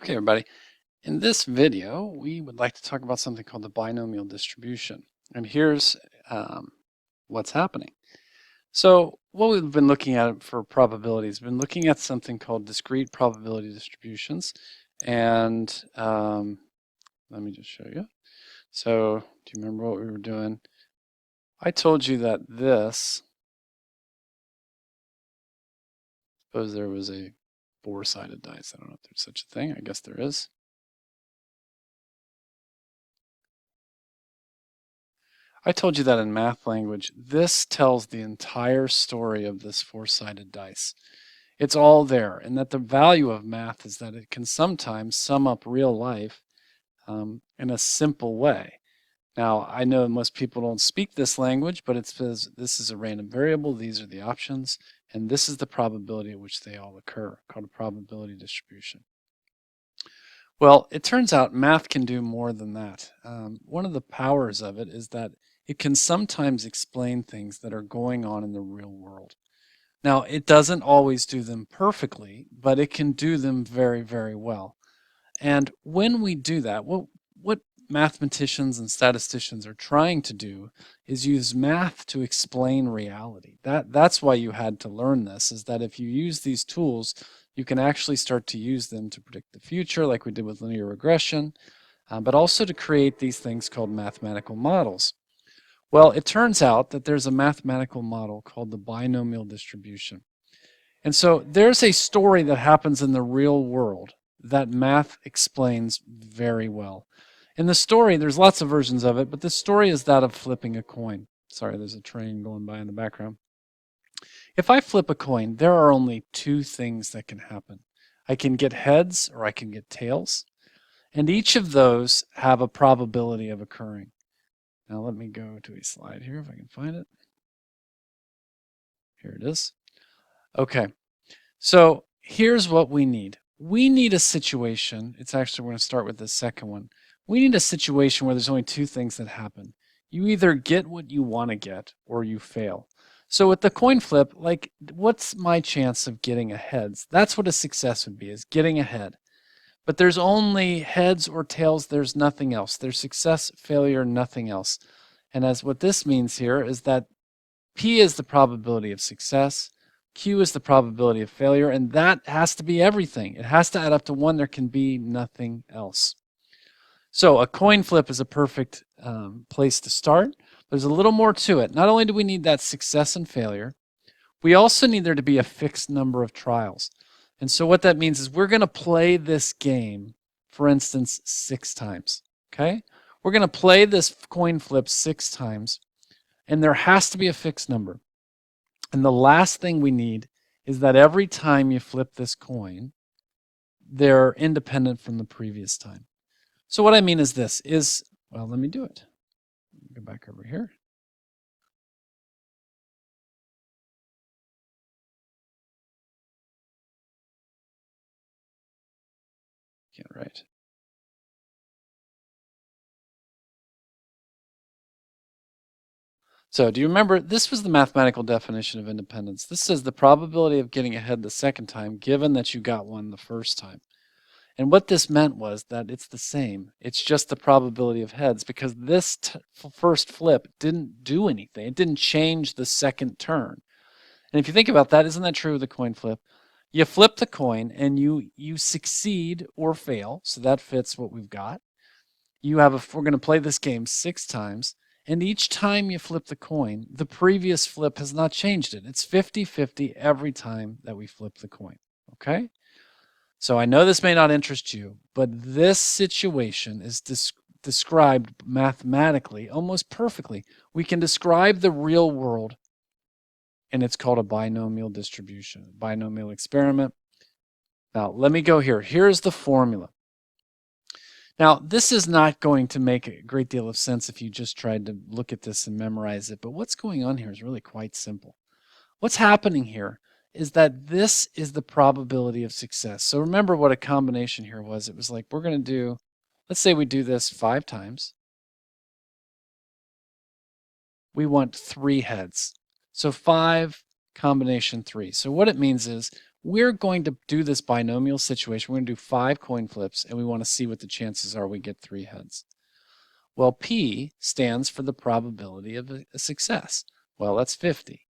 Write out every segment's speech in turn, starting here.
Okay, everybody. In this video, we would like to talk about something called the binomial distribution. And here's what's happening. So what we've been looking at for probabilities, we've been looking at something called discrete probability distributions. And let me just show you. So do you remember what we were doing? I told you that this, suppose there was a four-sided dice. I don't know if there's such a thing. I guess there is. I told you that in math language, this tells the entire story of this four-sided dice. It's all there, and that the value of math is that it can sometimes sum up real life in a simple way. Now, I know most people don't speak this language, but it says this is a random variable, these are the options, and this is the probability at which they all occur, called a probability distribution. Well, it turns out math can do more than that. One of the powers of it is that it can sometimes explain things that are going on in the real world. Now, it doesn't always do them perfectly, but it can do them very, very well. And when we do that, what mathematicians and statisticians are trying to do is use math to explain reality. That's why you had to learn this, is that if you use these tools, you can actually start to use them to predict the future, like we did with linear regression, but also to create these things called mathematical models. Well, it turns out that there's a mathematical model called the binomial distribution. And so there's a story that happens in the real world that math explains very well. In the story, there's lots of versions of it, but the story is that of flipping a coin. Sorry, there's a train going by in the background. If I flip a coin, there are only two things that can happen. I can get heads or I can get tails, and each of those have a probability of occurring. Now let me go to a slide here if I can find it. Here it is. Okay, so here's what we need. We need a situation. It's actually, we're going to start with the second one. We need a situation where there's only two things that happen. You either get what you want to get or you fail. So with the coin flip, like, what's my chance of getting a heads? That's what a success would be, is getting ahead. But there's only heads or tails. There's nothing else. There's success, failure, nothing else. And as what this means here is that P is the probability of success, Q is the probability of failure, and that has to be everything. It has to add up to 1. There can be nothing else. So a coin flip is a perfect place to start. There's a little more to it. Not only do we need that success and failure, we also need there to be a fixed number of trials. And so what that means is we're going to play this game, for instance, 6 times. Okay? We're going to play this coin flip 6 times, and there has to be a fixed number. And the last thing we need is that every time you flip this coin, they're independent from the previous time. So what I mean is this is, well, let me do it. Go back over here. Can't write. So do you remember, this was the mathematical definition of independence. This says the probability of getting ahead the second time, given that you got one the first time. And what this meant was that it's the same. It's just the probability of heads, because this first flip didn't do anything. It didn't change the second turn. And if you think about that, isn't that true of the coin flip? You flip the coin and you succeed or fail. So that fits what we've got. We're going to play this game 6 times. And each time you flip the coin, the previous flip has not changed it. It's 50-50 every time that we flip the coin. Okay? So I know this may not interest you, but this situation is described mathematically almost perfectly. We can describe the real world, and it's called a binomial distribution, binomial experiment. Now, let me go here. Here's the formula. Now, this is not going to make a great deal of sense if you just tried to look at this and memorize it, but what's going on here is really quite simple. What's happening here is that this is the probability of success. So remember what a combination here was. It was like, we're going to do, let's say we do this 5 times. We want 3 heads. So 5 combination 3. So what it means is we're going to do this binomial situation. We're going to do 5 coin flips, and we want to see what the chances are we get 3 heads. Well, P stands for the probability of a success. Well, that's 50.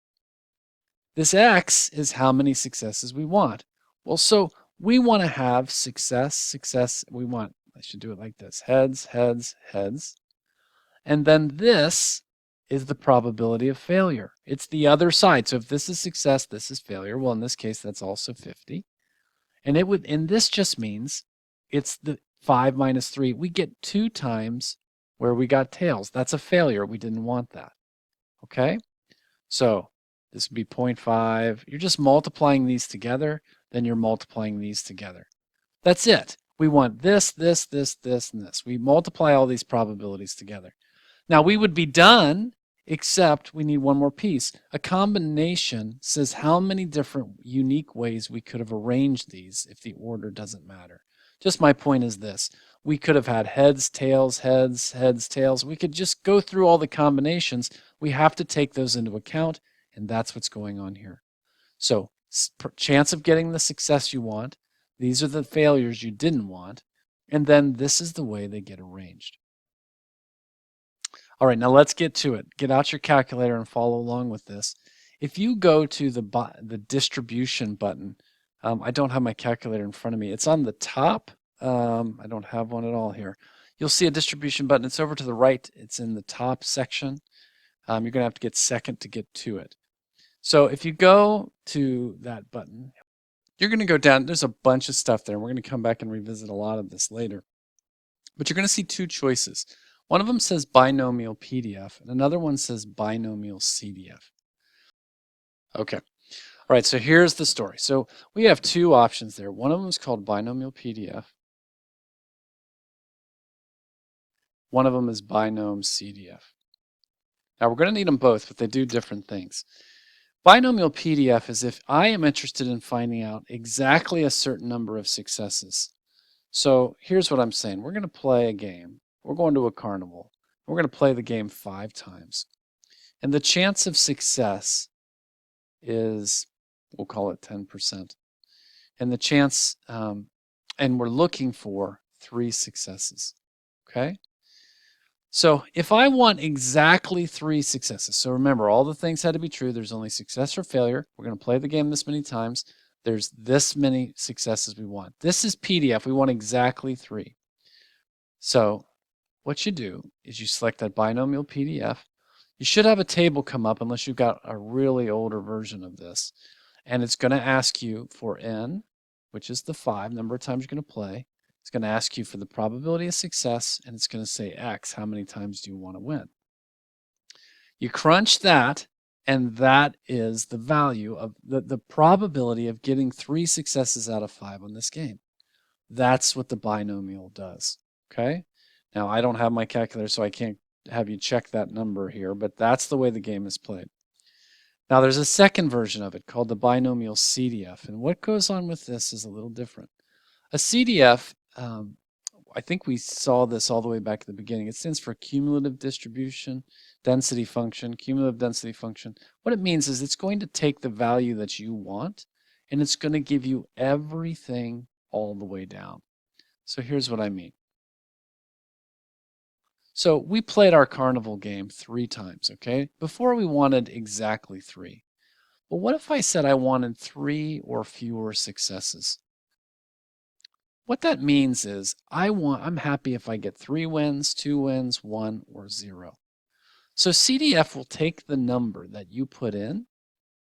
This X is how many successes we want. Well, so we want to have success. We want, I should do it like this, heads, heads, heads. And then this is the probability of failure. It's the other side. So if this is success, this is failure. Well, in this case, that's also 50. And this just means it's the 5 minus 3. We get 2 times where we got tails. That's a failure. We didn't want that. Okay? So this would be 0.5. You're just multiplying these together, then you're multiplying these together. That's it. We want this, this, this, this, and this. We multiply all these probabilities together. Now we would be done, except we need one more piece. A combination says how many different unique ways we could have arranged these if the order doesn't matter. Just my point is this. We could have had heads, tails, heads, heads, tails. We could just go through all the combinations. We have to take those into account, and that's what's going on here. So chance of getting the success you want. These are the failures you didn't want. And then this is the way they get arranged. All right, now let's get to it. Get out your calculator and follow along with this. If you go to the distribution button, I don't have my calculator in front of me. It's on the top. I don't have one at all here. You'll see a distribution button. It's over to the right. It's in the top section. You're going to have to get second to get to it. So if you go to that button, you're going to go down. There's a bunch of stuff there. We're going to come back and revisit a lot of this later. But you're going to see 2 choices. One of them says binomial PDF, and another one says binomial CDF. Okay. All right, so here's the story. So we have 2 options there. One of them is called binomial PDF. One of them is binom CDF. Now we're going to need them both, but they do different things. Binomial PDF is if I am interested in finding out exactly a certain number of successes. So here's what I'm saying. We're going to play a game. We're going to a carnival. We're going to play the game 5 times. And the chance of success is, we'll call it 10%. And the chance, and we're looking for 3 successes. Okay? So if I want exactly 3 successes, so remember, all the things had to be true. There's only success or failure. We're going to play the game this many times. There's this many successes we want. This is PDF. We want exactly 3. So what you do is you select that binomial PDF. You should have a table come up unless you've got a really older version of this. And it's going to ask you for n, which is the 5, number of times you're going to play. It's going to ask you for the probability of success, and it's going to say x, how many times do you want to win? You crunch that, and that is the value of the probability of getting 3 successes out of 5 on this game. That's what the binomial does, okay? Now, I don't have my calculator, so I can't have you check that number here, but that's the way the game is played. Now, there's a second version of it called the binomial CDF, and what goes on with this is a little different. A CDF, I think we saw this all the way back at the beginning. It stands for cumulative distribution density function, cumulative density function. What it means is it's going to take the value that you want, and it's going to give you everything all the way down. So here's what I mean. So we played our carnival game 3 times, okay? Before we wanted exactly 3. But what if I said I wanted 3 or fewer successes? What that means is I'm happy if I get 3 wins, 2 wins, 1, or 0. So CDF will take the number that you put in.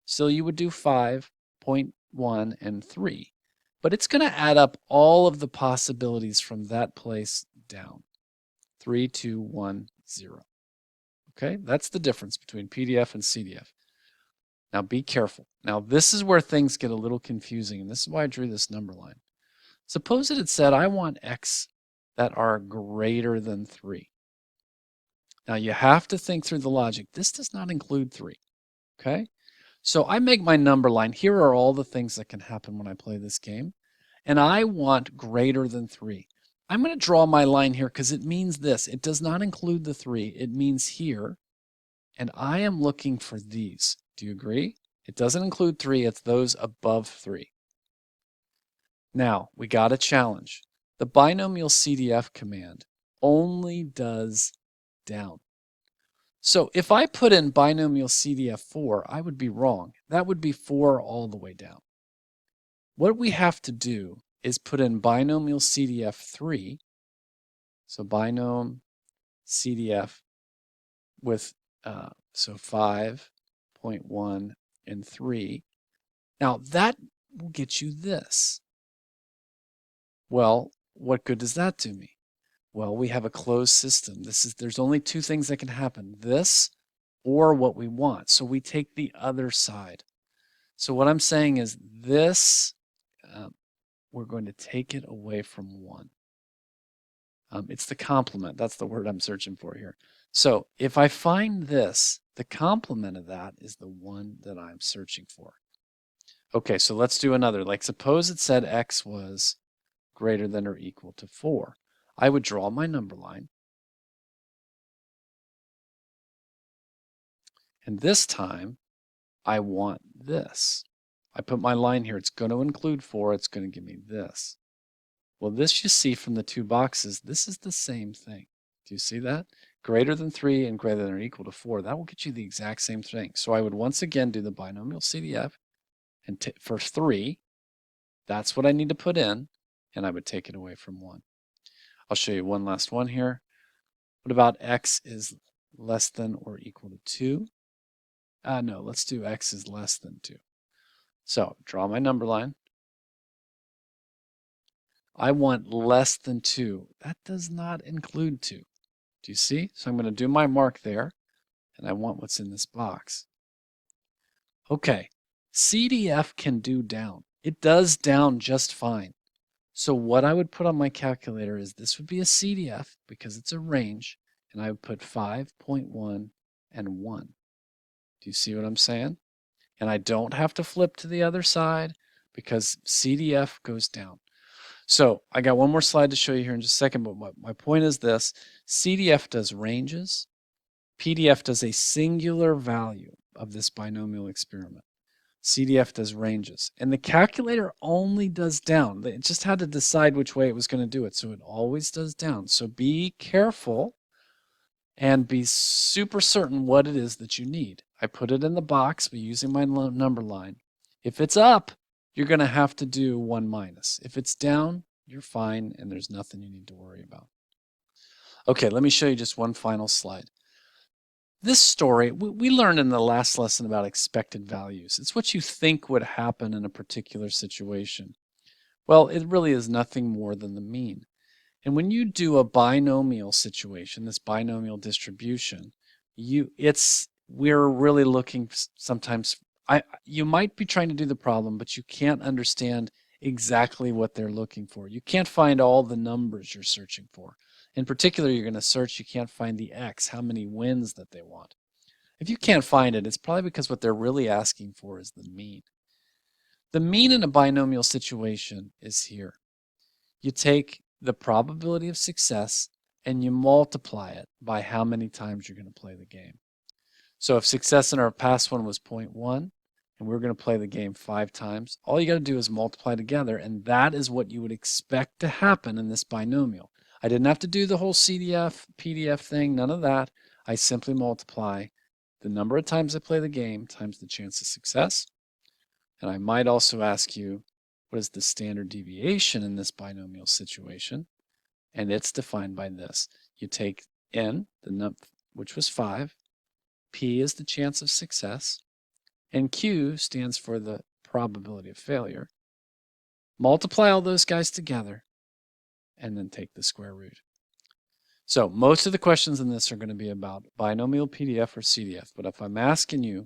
So you would do 5.1 and 3. But it's going to add up all of the possibilities from that place down. 3, 2, 1, 0. Okay, that's the difference between PDF and CDF. Now be careful. Now this is where things get a little confusing, and this is why I drew this number line. Suppose it had said I want x that are greater than 3. Now you have to think through the logic. This does not include 3. Okay, so I make my number line. Here are all the things that can happen when I play this game, and I want greater than 3. I'm going to draw my line here because it means this. It does not include the 3. It means here, and I am looking for these. Do you agree? It doesn't include 3. It's those above 3. Now, we got a challenge. The binomial CDF command only does down. So if I put in binomial CDF4, I would be wrong. That would be 4 all the way down. What we have to do is put in binomial CDF3. So binom CDF with so 5.1 and 3. Now that will get you this. Well, what good does that do me? Well, we have a closed system. There's only two things that can happen, this or what we want. So we take the other side. So what I'm saying is this, we're going to take it away from 1. It's the complement. That's the word I'm searching for here. So if I find this, the complement of that is the one that I'm searching for. Okay, so let's do another. Like suppose it said x was greater than or equal to 4. I would draw my number line. And this time, I want this. I put my line here. It's going to include 4. It's going to give me this. Well, this you see from the two boxes, this is the same thing. Do you see that? Greater than 3 and greater than or equal to 4. That will get you the exact same thing. So I would once again do the binomial CDF. And for 3, that's what I need to put in. And I would take it away from 1. I'll show you one last one here. What about x is less than or equal to 2? No, let's do x is less than 2. So draw my number line. I want less than 2. That does not include 2. Do you see? So I'm going to do my mark there, and I want what's in this box. Okay, CDF can do down. It does down just fine. So what I would put on my calculator is this would be a CDF because it's a range, and I would put 5.1 and 1. Do you see what I'm saying? And I don't have to flip to the other side because CDF goes down. So I got one more slide to show you here in just a second, but my point is this. CDF does ranges. PDF does a singular value of this binomial experiment. CDF does ranges. And the calculator only does down. It just had to decide which way it was going to do it. So it always does down. So be careful and be super certain what it is that you need. I put it in the box by using my number line. If it's up, you're going to have to do 1 minus. If it's down, you're fine and there's nothing you need to worry about. Okay, let me show you just one final slide. This story, we learned in the last lesson about expected values. It's what you think would happen in a particular situation. Well, it really is nothing more than the mean. And when you do a binomial situation, this binomial distribution, we're really looking sometimes, you might be trying to do the problem, but you can't understand exactly what they're looking for. You can't find all the numbers you're searching for. In particular, you're going to search, you can't find the x, how many wins that they want. If you can't find it, it's probably because what they're really asking for is the mean. The mean in a binomial situation is here. You take the probability of success and you multiply it by how many times you're going to play the game. So if success in our past one was 0.1 and we're going to play the game 5 times, all you got to do is multiply together, and that is what you would expect to happen in this binomial. I didn't have to do the whole CDF, PDF thing, none of that. I simply multiply the number of times I play the game times the chance of success. And I might also ask you, what is the standard deviation in this binomial situation? And it's defined by this. You take n, which was 5, p is the chance of success, and q stands for the probability of failure. Multiply all those guys together, and then take the square root. So most of the questions in this are going to be about binomial PDF or CDF, but if I'm asking you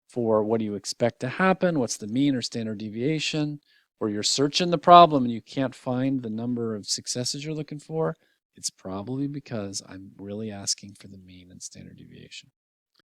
for what do you expect to happen, what's the mean or standard deviation, or you're searching the problem and you can't find the number of successes you're looking for, it's probably because I'm really asking for the mean and standard deviation.